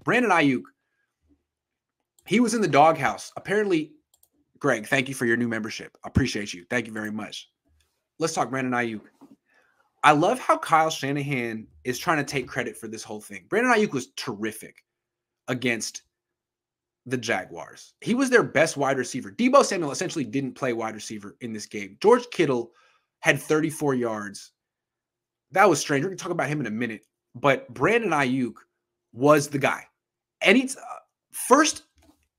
Brandon Aiyuk, he was in the doghouse. Apparently, Greg, thank you for your new membership. I appreciate you. Thank you very much. Let's talk Brandon Aiyuk. I love how Kyle Shanahan is trying to take credit for this whole thing. Brandon Aiyuk was terrific against the Jaguars. He was their best wide receiver. Deebo Samuel essentially didn't play wide receiver in this game. George Kittle had 34 yards. That was strange. We're going to talk about him in a minute. But Brandon Aiyuk was the guy. And he's first,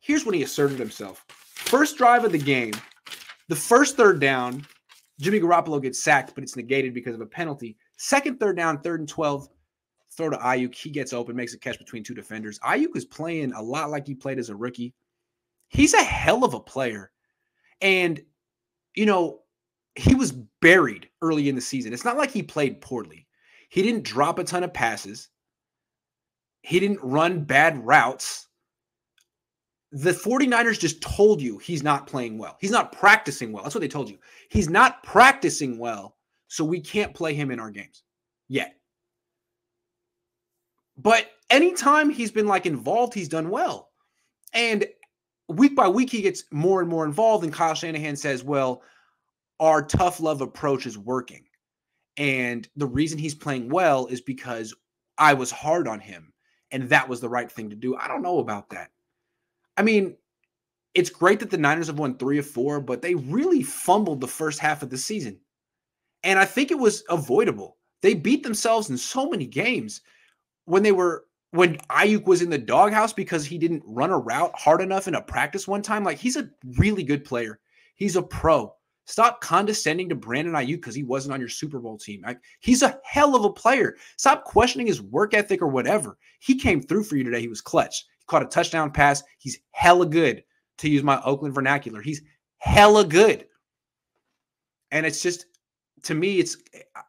here's when he asserted himself. First drive of the game, the first third down, Jimmy Garoppolo gets sacked, but it's negated because of a penalty. Second third down, 3rd and 12, throw to Aiyuk. He gets open, makes a catch between two defenders. Aiyuk is playing a lot like he played as a rookie. He's a hell of a player. And, you know, he was buried early in the season. It's not like he played poorly. He didn't drop a ton of passes. He didn't run bad routes. The 49ers just told you he's not playing well. He's not practicing well. That's what they told you. He's not practicing well, so we can't play him in our games yet. But anytime he's been like involved, he's done well. And week by week, he gets more and more involved. And Kyle Shanahan says, well, our tough love approach is working. And the reason he's playing well is because I was hard on him. And that was the right thing to do. I don't know about that. I mean, it's great that the Niners have won 3 of 4, but they really fumbled the first half of the season. And I think it was avoidable. They beat themselves in so many games when Aiyuk was in the doghouse because he didn't run a route hard enough in a practice one time. Like, he's a really good player. He's a pro. Stop condescending to Brandon Aiyuk because he wasn't on your Super Bowl team. Like, he's a hell of a player. Stop questioning his work ethic or whatever. He came through for you today. He was clutch. He caught a touchdown pass. He's hella good, to use my Oakland vernacular. He's hella good. And it's just, to me,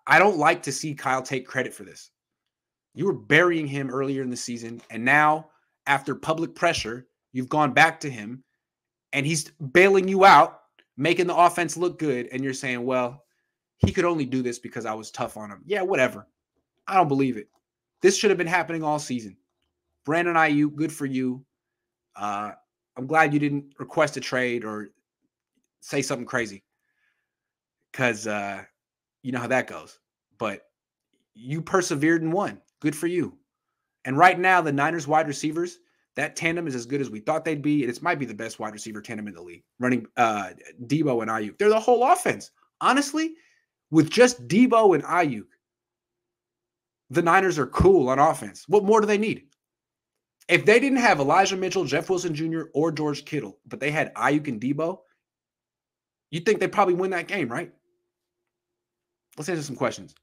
I don't like to see Kyle take credit for this. You were burying him earlier in the season, and now, after public pressure, you've gone back to him, and he's bailing you out, making the offense look good, and you're saying, well, he could only do this because I was tough on him. Yeah, whatever. I don't believe it. This should have been happening all season. Brandon Aiyuk, good for you. I'm glad you didn't request a trade or say something crazy because you know how that goes. But you persevered and won. Good for you. And right now, the Niners wide receivers, that tandem is as good as we thought they'd be. And it might be the best wide receiver tandem in the league, running Deebo and Aiyuk. They're the whole offense. Honestly, with just Deebo and Aiyuk, the Niners are cool on offense. What more do they need? If they didn't have Elijah Mitchell, Jeff Wilson Jr., or George Kittle, but they had Aiyuk and Deebo, you'd think they'd probably win that game, right? Let's answer some questions.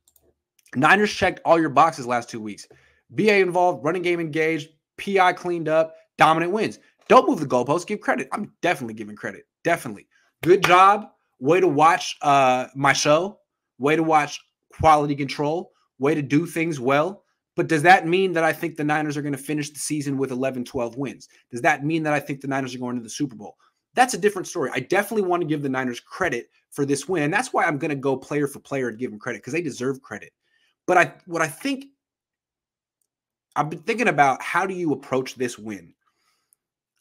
Niners checked all your boxes last 2 weeks. BA involved, running game engaged, PI cleaned up, dominant wins. Don't move the goalposts. Give credit. I'm definitely giving credit. Definitely. Good job. Way to watch my show. Way to watch quality control. Way to do things well. But does that mean that I think the Niners are going to finish the season with 11, 12 wins? Does that mean that I think the Niners are going to the Super Bowl? That's a different story. I definitely want to give the Niners credit for this win. And that's why I'm going to go player for player and give them credit because they deserve credit. But I've been thinking about, how do you approach this win?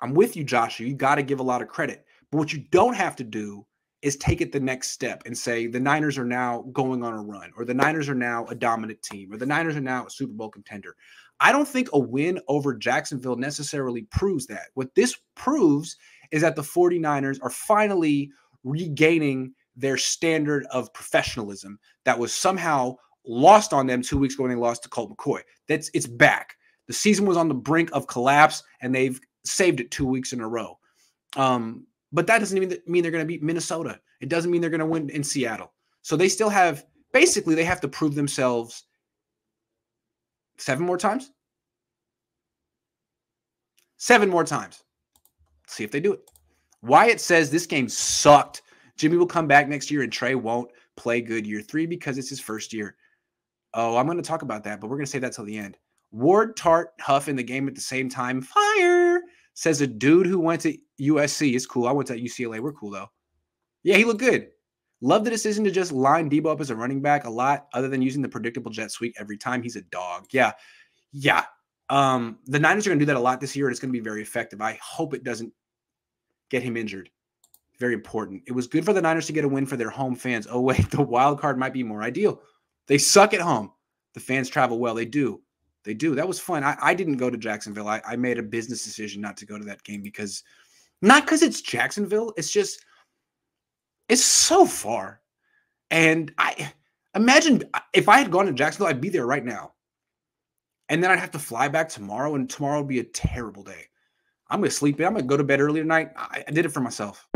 I'm with you, Joshua. You got to give a lot of credit. But what you don't have to do is take it the next step and say the Niners are now going on a run, or the Niners are now a dominant team, or the Niners are now a Super Bowl contender. I don't think a win over Jacksonville necessarily proves that. What this proves is that the 49ers are finally regaining their standard of professionalism that was somehow lost on them 2 weeks ago when they lost to Colt McCoy. It's back. The season was on the brink of collapse, and they've saved it 2 weeks in a row. But that doesn't even mean they're going to beat Minnesota. It doesn't mean they're going to win in Seattle. So they still have, basically, they have to prove themselves 7 more times. 7 more times. Let's see if they do it. Wyatt says this game sucked. Jimmy will come back next year and Trey won't play good year 3 because it's his first year. Oh, I'm going to talk about that, but we're going to save that till the end. Ward, Tart, Huff in the game at the same time. Fire! Says a dude who went to USC. It's cool. I went to UCLA. We're cool, though. Yeah, he looked good. Love the decision to just line Deebo up as a running back a lot, other than using the predictable jet sweep every time. He's a dog. Yeah. The Niners are going to do that a lot this year, and it's going to be very effective. I hope it doesn't get him injured. Very important. It was good for the Niners to get a win for their home fans. Oh, wait, the wild card might be more ideal. They suck at home. The fans travel well. They do. They do. That was fun. I didn't go to Jacksonville. I made a business decision not to go to that game because it's Jacksonville. It's just, it's so far. And I imagine if I had gone to Jacksonville, I'd be there right now. And then I'd have to fly back tomorrow, and tomorrow would be a terrible day. I'm going to sleep in. I'm going to go to bed early tonight. I did it for myself.